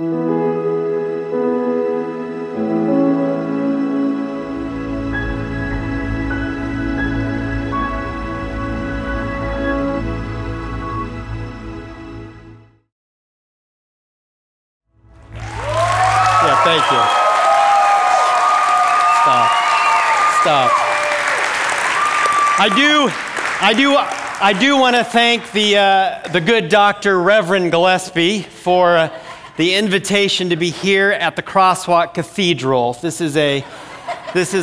Thank you. Stop. I do want to thank the good Dr. Reverend Gillespie for the invitation to be here at the Crosswalk Cathedral. This is a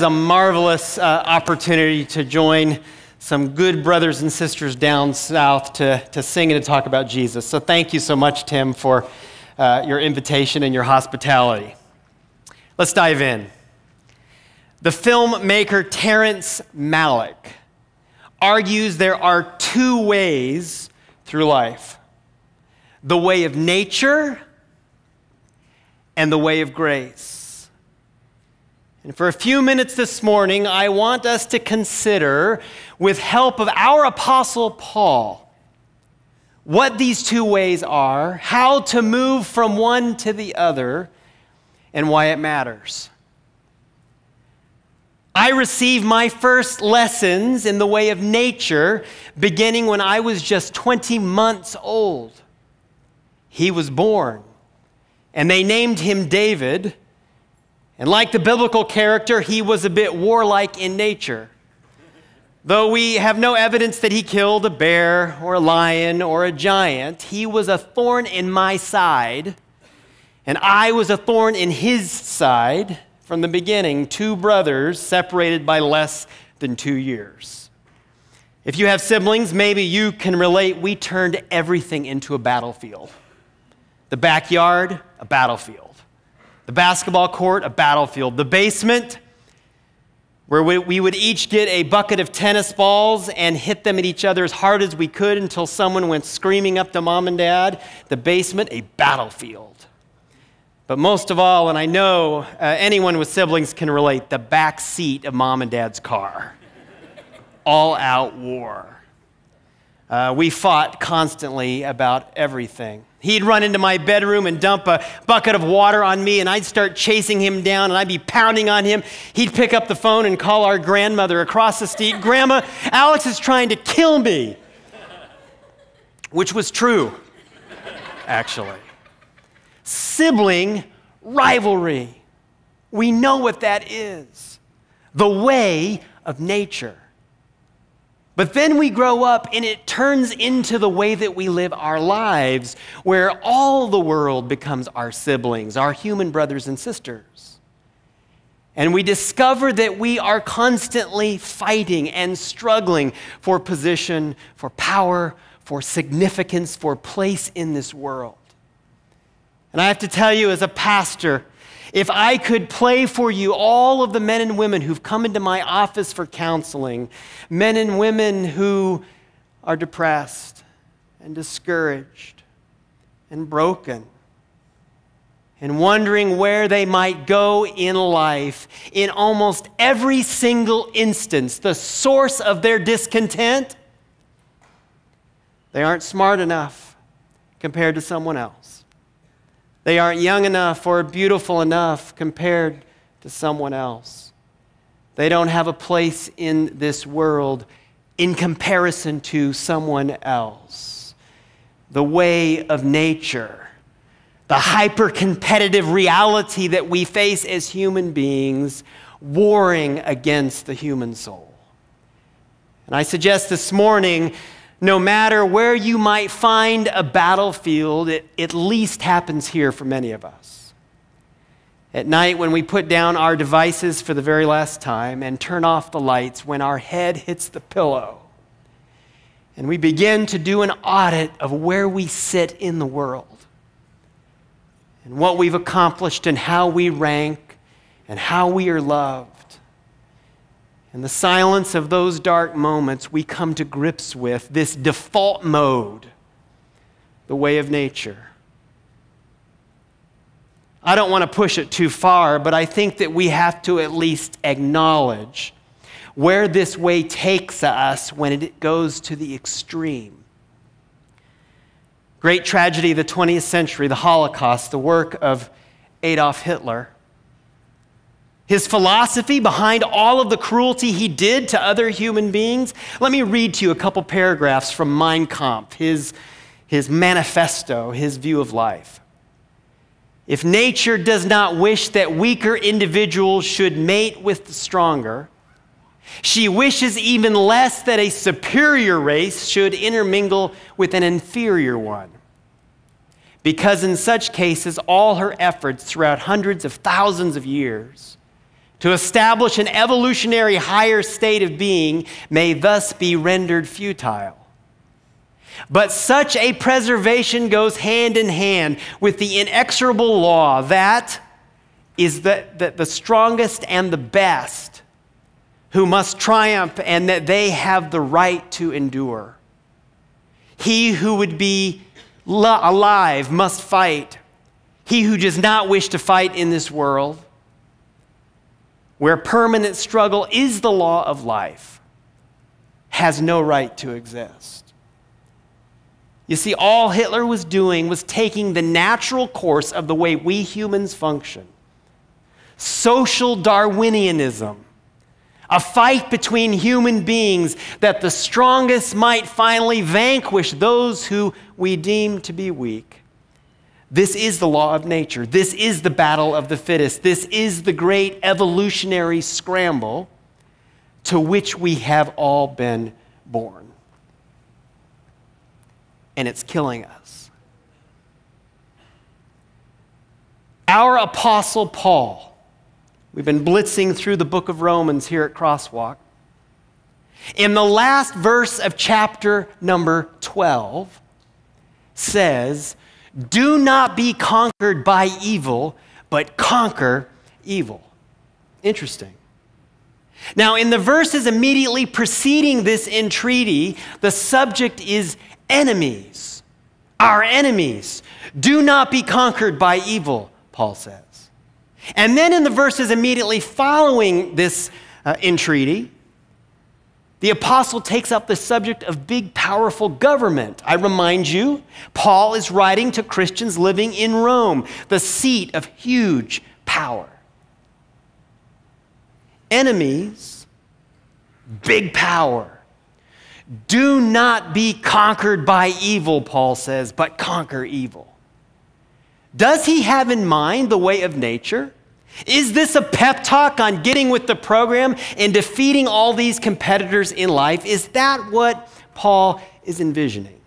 marvelous opportunity to join some good brothers and sisters down south to sing and to talk about Jesus. So thank you so much, Tim, for your invitation and your hospitality. Let's dive in. The filmmaker Terrence Malick argues there are two ways through life: the way of nature and the way of grace. And for a few minutes this morning, I want us to consider, with help of our Apostle Paul, what these two ways are, how to move from one to the other, and why it matters. I received my first lessons in the way of nature beginning when I was just 20 months old. He was born, and they named him David, and like the biblical character, he was a bit warlike in nature. Though we have no evidence that he killed a bear or a lion or a giant, he was a thorn in my side, and I was a thorn in his side from the beginning, two brothers separated by less than 2 years. If you have siblings, maybe you can relate. We turned everything into a battlefield. The backyard, a battlefield. The basketball court, a battlefield. The basement, where we would each get a bucket of tennis balls and hit them at each other as hard as we could until someone went screaming up to mom and dad. The basement, a battlefield. But most of all, and I know anyone with siblings can relate, the back seat of mom and dad's car. All-out war. We fought constantly about everything. He'd run into my bedroom and dump a bucket of water on me, and I'd start chasing him down, and I'd be pounding on him. He'd pick up the phone and call our grandmother across the street, "Grandma, Alex is trying to kill me." Which was true, actually. Sibling rivalry. We know what that is. The way of nature. But then we grow up and it turns into the way that we live our lives, where all the world becomes our siblings, our human brothers and sisters. And we discover that we are constantly fighting and struggling for position, for power, for significance, for place in this world. And I have to tell you, as a pastor, if I could play for you all of the men and women who've come into my office for counseling, men and women who are depressed and discouraged and broken and wondering where they might go in life, in almost every single instance, the source of their discontent, they aren't smart enough compared to someone else. They aren't young enough or beautiful enough compared to someone else. They don't have a place in this world in comparison to someone else. The way of nature, the hyper-competitive reality that we face as human beings, warring against the human soul. And I suggest this morning, no matter where you might find a battlefield, it at least happens here for many of us. At night, when we put down our devices for the very last time and turn off the lights, when our head hits the pillow, and we begin to do an audit of where we sit in the world, and what we've accomplished, and how we rank, and how we are loved. In the silence of those dark moments, we come to grips with this default mode, the way of nature. I don't want to push it too far, but I think that we have to at least acknowledge where this way takes us when it goes to the extreme. great tragedy of the 20th century, the Holocaust, the work of Adolf Hitler. His philosophy behind all of the cruelty he did to other human beings. Let me read to you a couple paragraphs from Mein Kampf, his manifesto, his view of life. If nature does not wish that weaker individuals should mate with the stronger, she wishes even less that a superior race should intermingle with an inferior one. Because in such cases, all her efforts throughout hundreds of thousands of years to establish an evolutionary higher state of being may thus be rendered futile. But such a preservation goes hand in hand with the inexorable law that is that the strongest and the best who must triumph and that they have the right to endure. He who would be alive must fight. He who does not wish to fight in this world, where permanent struggle is the law of life, has no right to exist. You see, all Hitler was doing was taking the natural course of the way we humans function. Social Darwinianism, a fight between human beings that the strongest might finally vanquish those who we deem to be weak. This is the law of nature. This is the battle of the fittest. This is the great evolutionary scramble to which we have all been born. And it's killing us. Our apostle Paul, we've been blitzing through the book of Romans here at Crosswalk. In the last verse of chapter number 12 says, "Do not be conquered by evil, but conquer evil." Interesting. Now, in the verses immediately preceding this entreaty, the subject is enemies. Our enemies. Do not be conquered by evil, Paul says. And then in the verses immediately following this entreaty, the apostle takes up the subject of big, powerful government. I remind you, Paul is writing to Christians living in Rome, the seat of huge power. Enemies, big power. Do not be conquered by evil, Paul says, but conquer evil. Does he have in mind the way of nature? Is this a pep talk on getting with the program and defeating all these competitors in life? Is that what Paul is envisioning?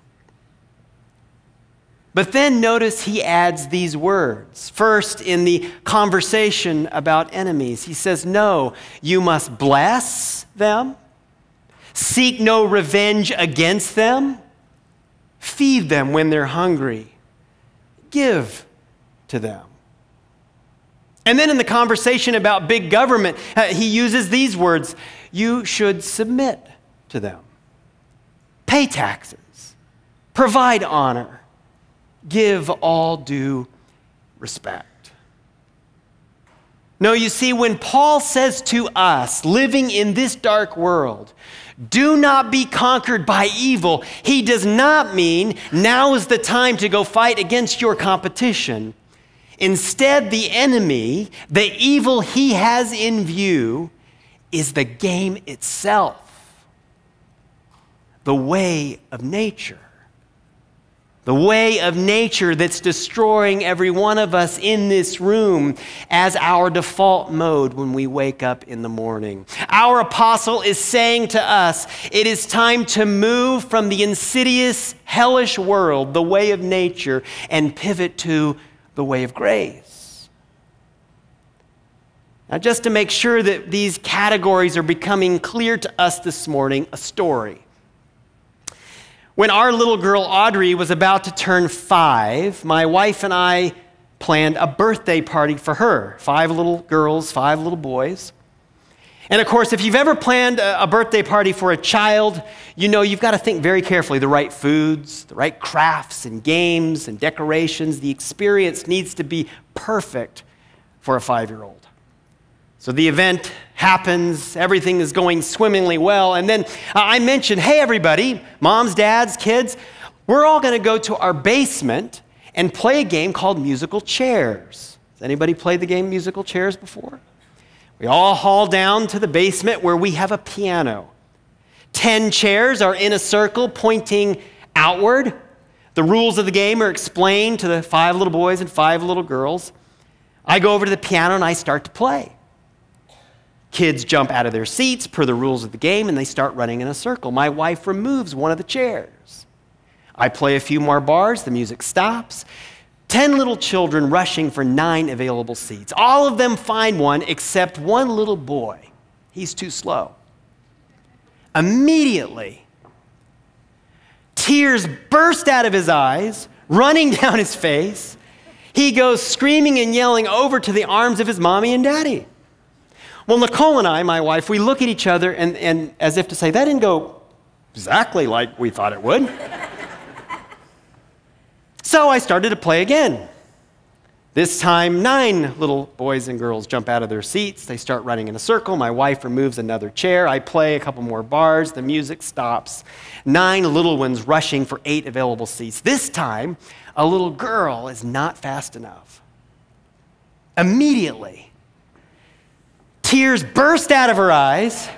But then notice he adds these words. First, in the conversation about enemies, he says, no, you must bless them, seek no revenge against them, feed them when they're hungry, give to them. And then in the conversation about big government, he uses these words, you should submit to them, pay taxes, provide honor, give all due respect. No, you see, when Paul says to us, living in this dark world, do not be conquered by evil, he does not mean now is the time to go fight against your competition. Instead, the enemy, the evil he has in view, is the game itself, the way of nature. The way of nature that's destroying every one of us in this room as our default mode when we wake up in the morning. Our apostle is saying to us, it is time to move from the insidious, hellish world, the way of nature, and pivot to the way of grace. Now, just to make sure that these categories are becoming clear to us this morning, a story. When our little girl Audrey was about to turn 5, my wife and I planned a birthday party for her. 5 little girls, 5 little boys. And of course, if you've ever planned a birthday party for a child, you know you've got to think very carefully. The right foods, the right crafts and games and decorations. The experience needs to be perfect for a 5-year-old. So the event happens, everything is going swimmingly well, and then I mentioned, hey everybody, moms, dads, kids, we're all going to go to our basement and play a game called musical chairs. Has anybody played the game musical chairs before? We all haul down to the basement where we have a piano. 10 chairs are in a circle pointing outward. The rules of the game are explained to the 5 little boys and 5 little girls. I go over to the piano and I start to play. Kids jump out of their seats per the rules of the game and they start running in a circle. My wife removes one of the chairs. I play a few more bars, the music stops. 10 little children rushing for 9 available seats. All of them find one except one little boy. He's too slow. Immediately, tears burst out of his eyes, running down his face. He goes screaming and yelling over to the arms of his mommy and daddy. Well, Nicole and I, my wife, we look at each other and as if to say, that didn't go exactly like we thought it would. So I started to play again. This time, 9 little boys and girls jump out of their seats. They start running in a circle. My wife removes another chair. I play a couple more bars. The music stops. 9 little ones rushing for 8 available seats. This time, a little girl is not fast enough. Immediately, tears burst out of her eyes,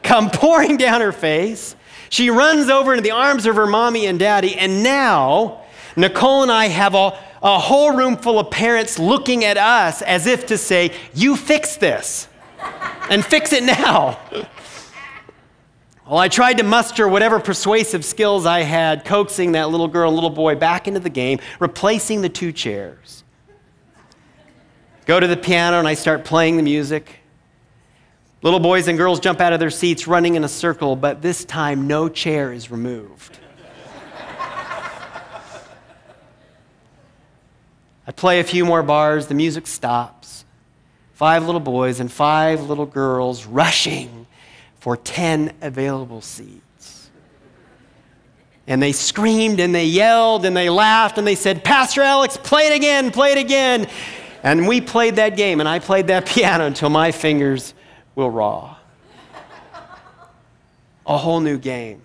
come pouring down her face. She runs over into the arms of her mommy and daddy, and now Nicole and I have a whole room full of parents looking at us as if to say, you fix this, and fix it now. Well, I tried to muster whatever persuasive skills I had, coaxing that little girl and little boy back into the game, replacing the 2 chairs. Go to the piano and I start playing the music. Little boys and girls jump out of their seats running in a circle, but this time no chair is removed. I play a few more bars, the music stops. 5 little boys and 5 little girls rushing for 10 available seats. And they screamed and they yelled and they laughed and they said, Pastor Alex, play it again, play it again. And we played that game and I played that piano until my fingers will raw. A whole new game.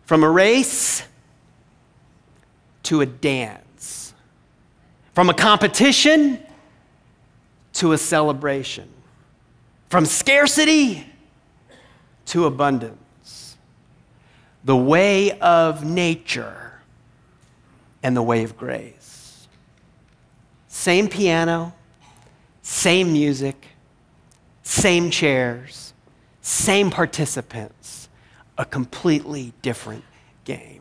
From a race to a dance. From a competition to a celebration. From scarcity to abundance. The way of nature and the way of grace. Same piano, same music, same chairs, same participants, a completely different game.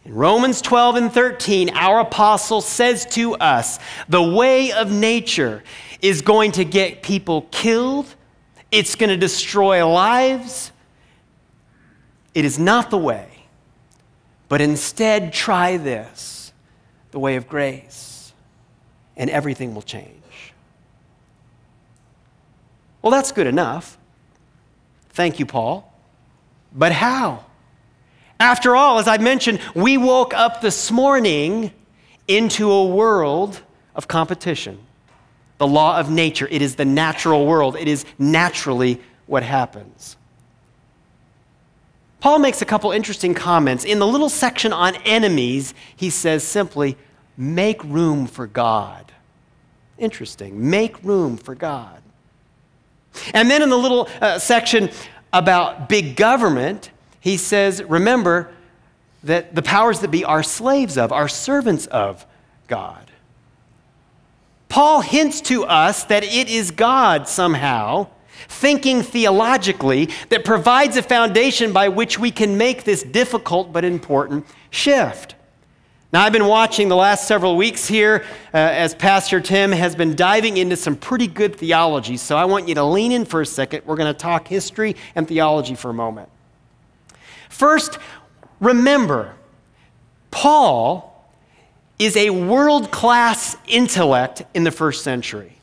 In Romans 12 and 13, our apostle says to us, the way of nature is going to get people killed. It's going to destroy lives. It is not the way, but instead try this, the way of grace, and everything will change. Well, that's good enough. Thank you, Paul. But how? After all, as I mentioned, we woke up this morning into a world of competition. The law of nature. It is the natural world. It is naturally what happens. Paul makes a couple interesting comments. In the little section on enemies, he says simply, make room for God. Interesting. Make room for God. And then in the little section about big government, he says, remember that the powers that be are slaves of, are servants of God. Paul hints to us that it is God somehow, thinking theologically, that provides a foundation by which we can make this difficult but important shift. Now, I've been watching the last several weeks here as Pastor Tim has been diving into some pretty good theology, so I want you to lean in for a second. We're going to talk history and theology for a moment. First, remember, Paul is a world-class intellect in the first century.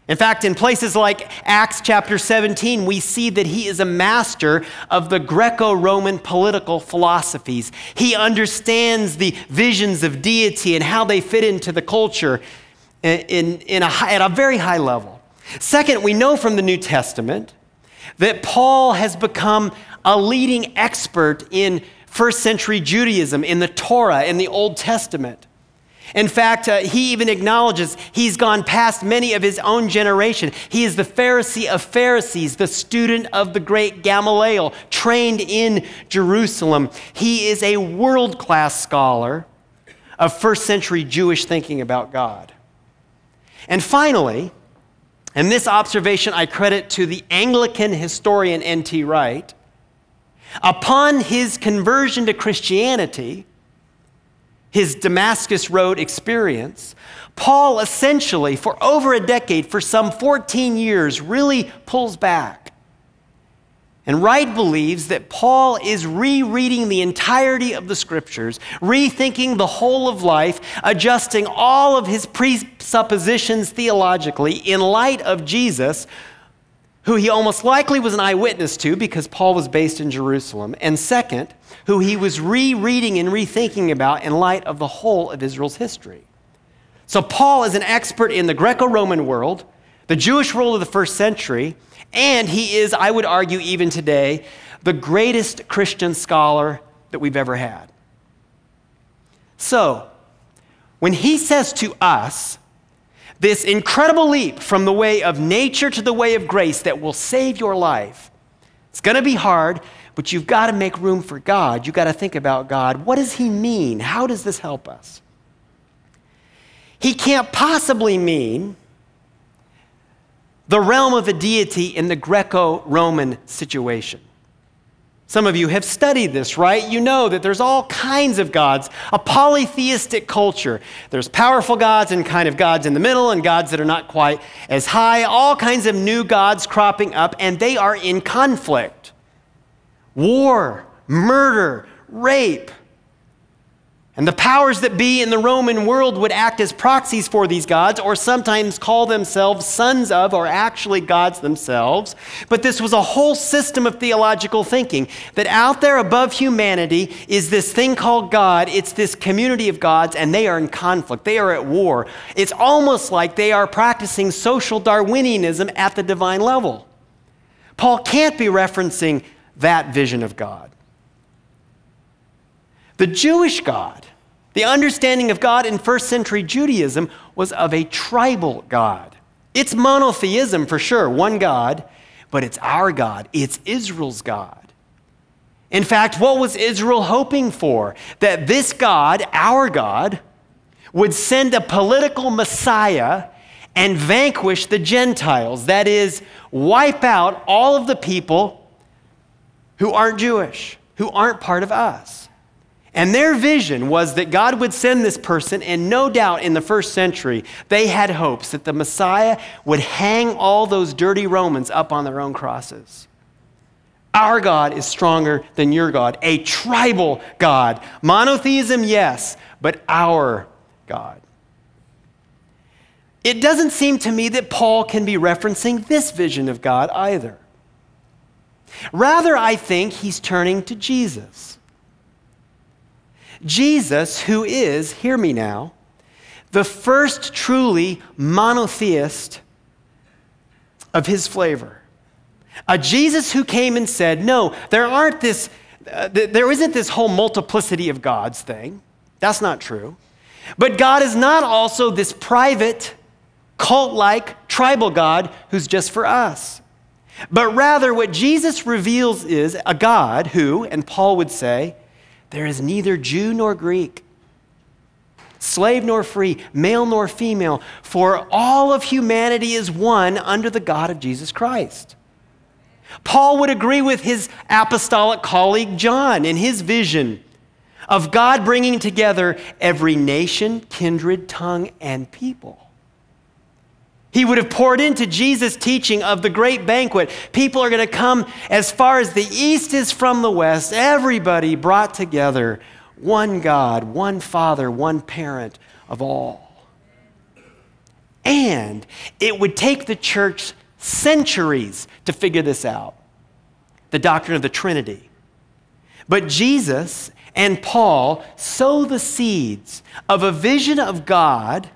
In fact, in places like Acts chapter 17, we see that he is a master of the Greco-Roman political philosophies. He understands the visions of deity and how they fit into the culture at a very high level. Second, we know from the New Testament that Paul has become a leading expert in first century Judaism, in the Torah, in the Old Testament. In fact, he even acknowledges he's gone past many of his own generation. He is the Pharisee of Pharisees, the student of the great Gamaliel, trained in Jerusalem. He is a world-class scholar of first century Jewish thinking about God. And finally, and this observation I credit to the Anglican historian N.T. Wright, upon his conversion to Christianity, his Damascus Road experience, Paul essentially, for over a decade, for some 14 years, really pulls back. And Wright believes that Paul is rereading the entirety of the Scriptures, rethinking the whole of life, adjusting all of his presuppositions theologically in light of Jesus, who he almost likely was an eyewitness to because Paul was based in Jerusalem, and second, who he was rereading and rethinking about in light of the whole of Israel's history. So Paul is an expert in the Greco-Roman world, the Jewish world of the first century, and he is, I would argue even today, the greatest Christian scholar that we've ever had. So, when he says to us, this incredible leap from the way of nature to the way of grace that will save your life, it's going to be hard, but you've got to make room for God. You've got to think about God. What does he mean? How does this help us? He can't possibly mean the realm of a deity in the Greco-Roman situation. Some of you have studied this, right? You know that there's all kinds of gods, a polytheistic culture. There's powerful gods and kind of gods in the middle and gods that are not quite as high, all kinds of new gods cropping up, and they are in conflict. War, murder, rape. And the powers that be in the Roman world would act as proxies for these gods, or sometimes call themselves sons of, or actually gods themselves. But this was a whole system of theological thinking, that out there above humanity is this thing called God. It's this community of gods, and they are in conflict. They are at war. It's almost like they are practicing social Darwinianism at the divine level. Paul can't be referencing that vision of God. The Jewish God, the understanding of God in first century Judaism was of a tribal God. It's monotheism for sure, one God, but it's our God. It's Israel's God. In fact, what was Israel hoping for? That this God, our God, would send a political Messiah and vanquish the Gentiles. That is, wipe out all of the people who aren't Jewish, who aren't part of us. And their vision was that God would send this person, and no doubt in the first century, they had hopes that the Messiah would hang all those dirty Romans up on their own crosses. Our God is stronger than your God, a tribal God. Monotheism, yes, but our God. It doesn't seem to me that Paul can be referencing this vision of God either. Rather, I think he's turning to Jesus. Jesus, who is, hear me now, the first truly monotheist of his flavor. A Jesus who came and said, no, there isn't this whole multiplicity of gods thing. That's not true. But God is not also this private, cult-like, tribal God who's just for us. But rather what Jesus reveals is a God who, and Paul would say, there is neither Jew nor Greek, slave nor free, male nor female, for all of humanity is one under the God of Jesus Christ. Paul would agree with his apostolic colleague John in his vision of God bringing together every nation, kindred, tongue, and people. He would have poured into Jesus' teaching of the great banquet. People are going to come as far as the east is from the west. Everybody brought together. One God, one Father, one parent of all. And it would take the church centuries to figure this out. The doctrine of the Trinity. But Jesus and Paul sow the seeds of a vision of God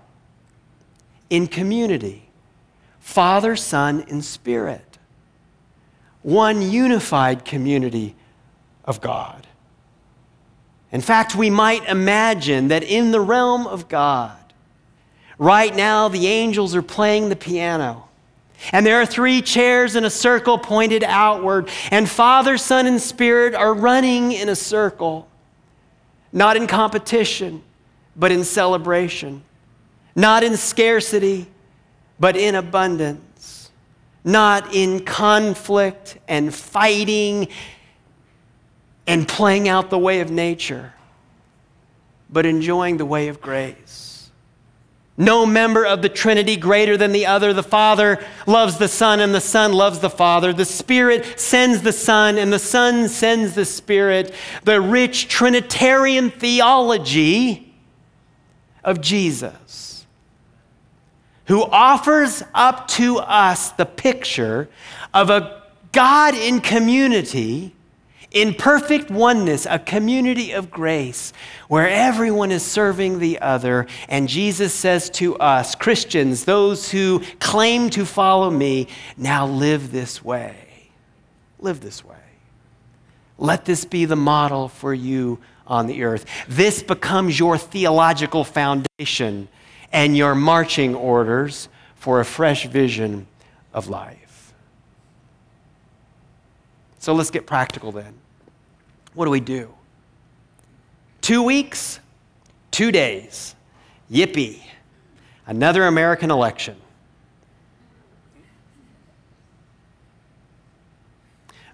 in community. Father, Son, and Spirit. One unified community of God. In fact, we might imagine that in the realm of God, right now the angels are playing the piano. And there are 3 chairs in a circle pointed outward. And Father, Son, and Spirit are running in a circle. Not in competition, but in celebration. Not in scarcity, but in abundance. Not in conflict and fighting and playing out the way of nature, but enjoying the way of grace. No member of the Trinity greater than the other. The Father loves the Son, and the Son loves the Father. The Spirit sends the Son, and the Son sends the Spirit. The rich Trinitarian theology of Jesus, who offers up to us the picture of a God in community, in perfect oneness, a community of grace where everyone is serving the other. And Jesus says to us, Christians, those who claim to follow me, now live this way. Live this way. Let this be the model for you on the earth. This becomes your theological foundation and your marching orders for a fresh vision of life. So let's get practical then. What do we do? 2 weeks, 2 days. Yippee. Another American election.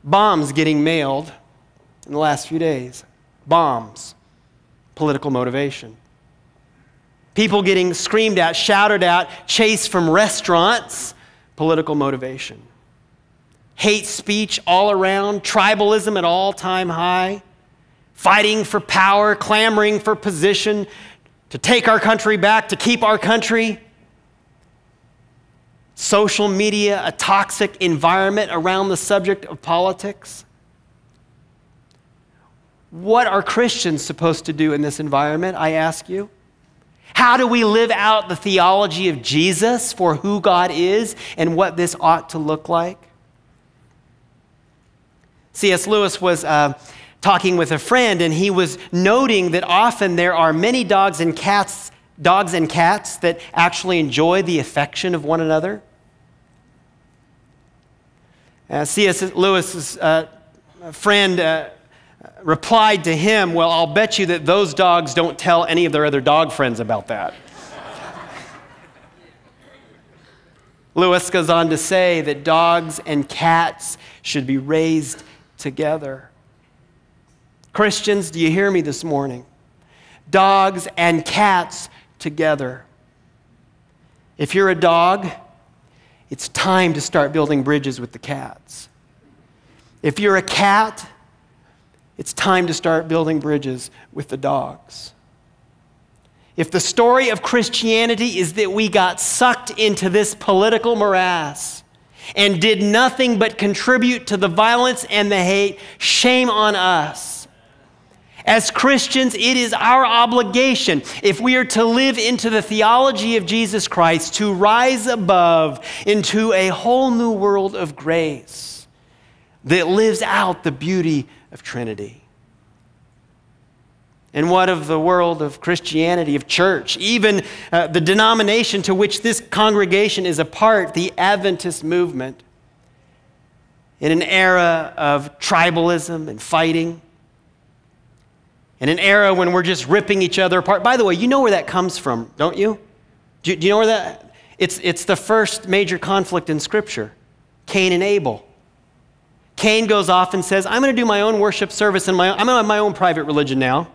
Bombs getting mailed in the last few days. Bombs. Political motivation. People getting screamed at, shouted at, chased from restaurants. Political motivation. Hate speech all around, tribalism at all-time high, fighting for power, clamoring for position, to take our country back, to keep our country. Social media, a toxic environment around the subject of politics. What are Christians supposed to do in this environment, I ask you? How do we live out the theology of Jesus for who God is and what this ought to look like? C.S. Lewis was talking with a friend, and he was noting that often there are many dogs and cats that actually enjoy the affection of one another. C.S. Lewis's friend replied to him, well, I'll bet you that those dogs don't tell any of their other dog friends about that. Lewis goes on to say that dogs and cats should be raised together. Christians, do you hear me this morning? Dogs and cats together. If you're a dog, it's time to start building bridges with the cats. If you're a cat, it's time to start building bridges with the dogs. If the story of Christianity is that we got sucked into this political morass and did nothing but contribute to the violence and the hate, shame on us. As Christians, it is our obligation, if we are to live into the theology of Jesus Christ, to rise above into a whole new world of grace that lives out the beauty of Trinity. And what of the world of Christianity, of church, even the denomination to which this congregation is a part, the Adventist movement, in an era of tribalism and fighting, in an era when we're just ripping each other apart. By the way, you know where that comes from, don't you? Do you know where that? It's the first major conflict in Scripture, Cain and Abel. Cain goes off and says, I'm going to do my own worship service, and I'm going to have my own private religion now.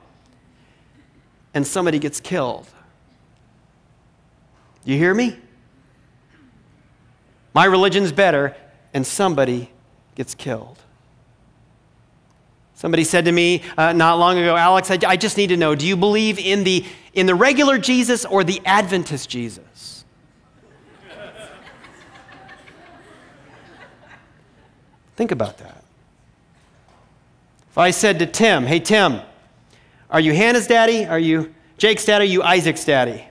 And somebody gets killed. You hear me? My religion's better, and somebody gets killed. Somebody said to me not long ago, Alex, I just need to know, do you believe in the regular Jesus or the Adventist Jesus? Think about that. If I said to Tim, hey, Tim, are you Hannah's daddy? Are you Jake's daddy? Are you Isaac's daddy?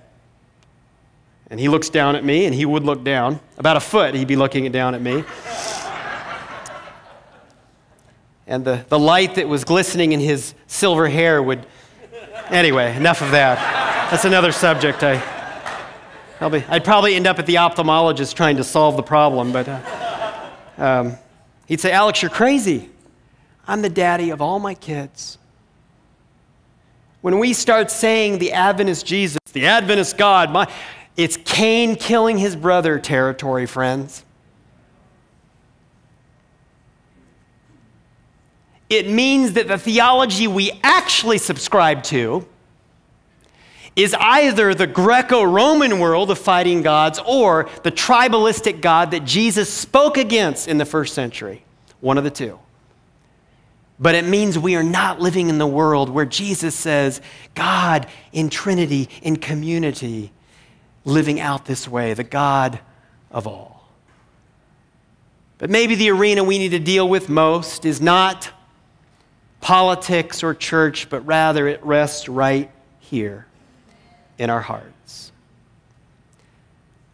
And he looks down at me, and he would look down. About a foot, he'd be looking down at me. and the light that was glistening in his silver hair would... Anyway, enough of that. That's another subject. I'd probably end up at the ophthalmologist trying to solve the problem, but he'd say, Alex, you're crazy. I'm the daddy of all my kids. When we start saying the Adventist Jesus, the Adventist God, it's Cain killing his brother territory, friends. It means that the theology we actually subscribe to is either the Greco-Roman world of fighting gods or the tribalistic God that Jesus spoke against in the first century. One of the two. But it means we are not living in the world where Jesus says, God in Trinity, in community, living out this way, the God of all. But maybe the arena we need to deal with most is not politics or church, but rather it rests right here in our hearts.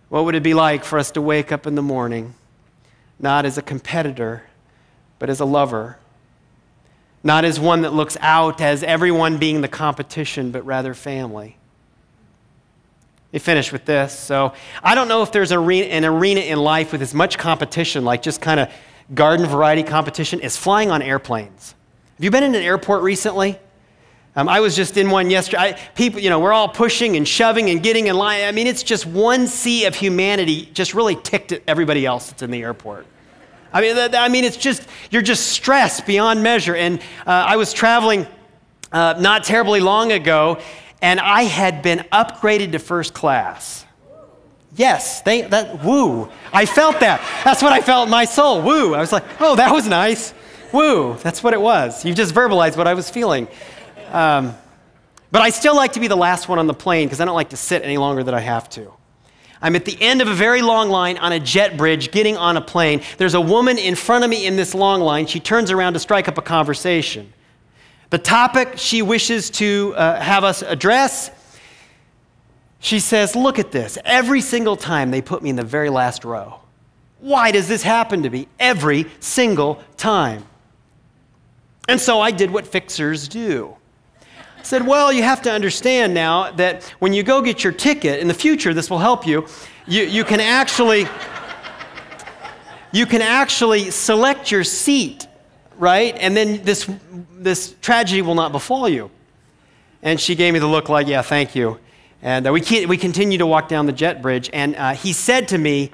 What would it be like for us to wake up in the morning, not as a competitor, but as a lover? Not as one that looks out as everyone being the competition, but rather family. Let me finish with this. So I don't know if there's an arena in life with as much competition, like just kind of garden variety competition, as flying on airplanes. Have you been in an airport recently? I was just in one yesterday. People, we're all pushing and shoving and getting in line. I mean, it's just one sea of humanity just really ticked at everybody else that's in the airport. I mean, it's just, you're just stressed beyond measure. And I was traveling not terribly long ago, and I had been upgraded to first class. Yes, woo. I felt that. That's what I felt in my soul, woo. I was like, oh, that was nice. Woo, that's what it was. You just verbalized what I was feeling. But I still like to be the last one on the plane because I don't like to sit any longer than I have to. I'm at the end of a very long line on a jet bridge getting on a plane. There's a woman in front of me in this long line. She turns around to strike up a conversation. The topic she wishes to have us address, she says, look at this. Every single time they put me in the very last row. Why does this happen to me every single time? And so I did what fixers do. I said, well, you have to understand now that when you go get your ticket, in the future, this will help you, you can actually select your seat, right? And then this tragedy will not befall you. And she gave me the look like, yeah, thank you. And we continued to walk down the jet bridge, and he said to me,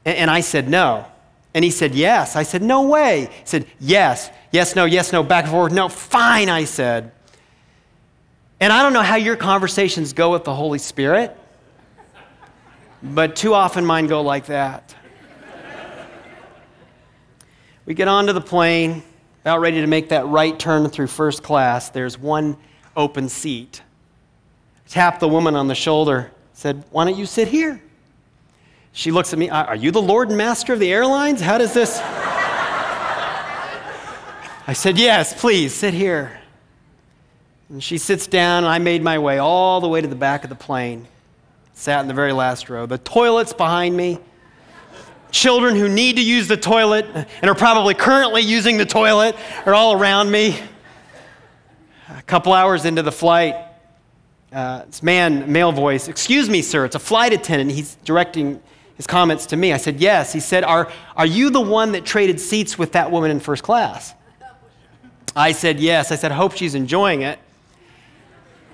and I said no. And he said yes. I said, no way. He said, yes, no, back and forth, no, fine, I said. And I don't know how your conversations go with the Holy Spirit, but too often mine go like that. We get onto the plane, about ready to make that right turn through first class. There's one open seat. I tapped the woman on the shoulder, said, why don't you sit here? She looks at me, are you the Lord and Master of the airlines? How does this? I said, yes, please, sit here. And she sits down, and I made my way all the way to the back of the plane. Sat in the very last row. The toilet's behind me. Children who need to use the toilet and are probably currently using the toilet are all around me. A couple hours into the flight, this male voice, excuse me, sir, it's a flight attendant. He's directing his comments to me. I said, yes. He said, are you the one that traded seats with that woman in first class? I said, yes. I said, hope she's enjoying it.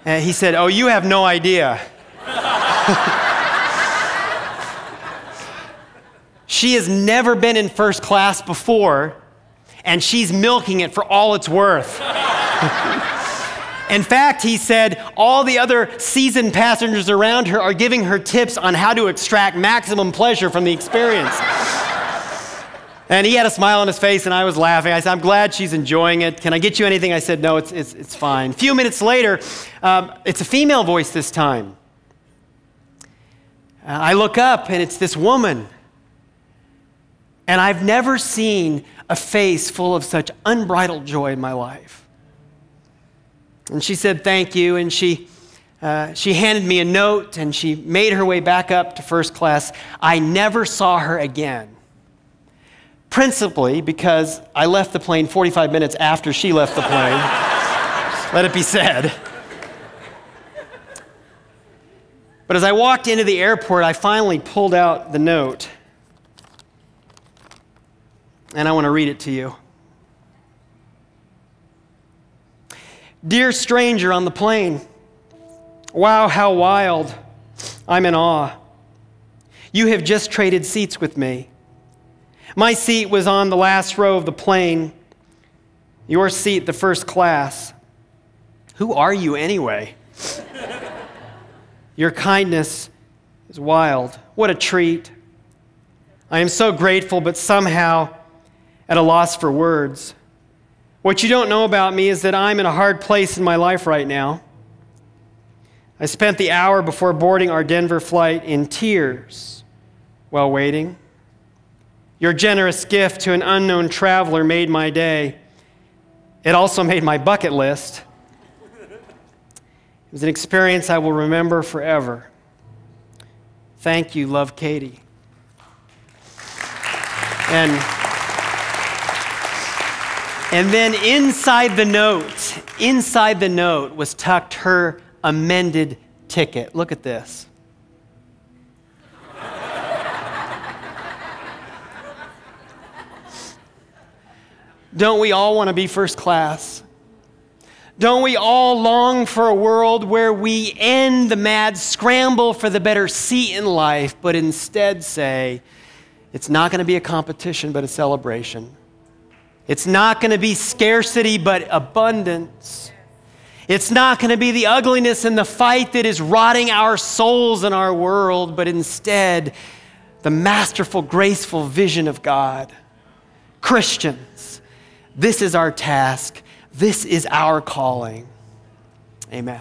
And he said, oh, you have no idea. She has never been in first class before, and she's milking it for all it's worth. In fact, he said, all the other seasoned passengers around her are giving her tips on how to extract maximum pleasure from the experience. And he had a smile on his face, and I was laughing. I said, I'm glad she's enjoying it. Can I get you anything? I said, no, it's fine. A few minutes later, it's a female voice this time. I look up, and it's this woman. And I've never seen a face full of such unbridled joy in my life. And she said, thank you, and she handed me a note, and she made her way back up to first class. I never saw her again. principally because I left the plane 45 minutes after she left the plane. Let it be said. But as I walked into the airport, I finally pulled out the note. And I want to read it to you. Dear stranger on the plane, wow, how wild. I'm in awe. You have just traded seats with me. My seat was on the last row of the plane. Your seat, the first class. Who are you anyway? Your kindness is wild. What a treat. I am so grateful, but somehow at a loss for words. What you don't know about me is that I'm in a hard place in my life right now. I spent the hour before boarding our Denver flight in tears while waiting. Your generous gift to an unknown traveler made my day. It also made my bucket list. It was an experience I will remember forever. Thank you, love, Katie. And then inside the note was tucked her amended ticket. Look at this. Don't we all want to be first class? Don't we all long for a world where we end the mad scramble for the better seat in life, but instead say, it's not going to be a competition, but a celebration. It's not going to be scarcity, but abundance. It's not going to be the ugliness and the fight that is rotting our souls and our world, but instead the masterful, graceful vision of God. Christians, this is our task. This is our calling. Amen.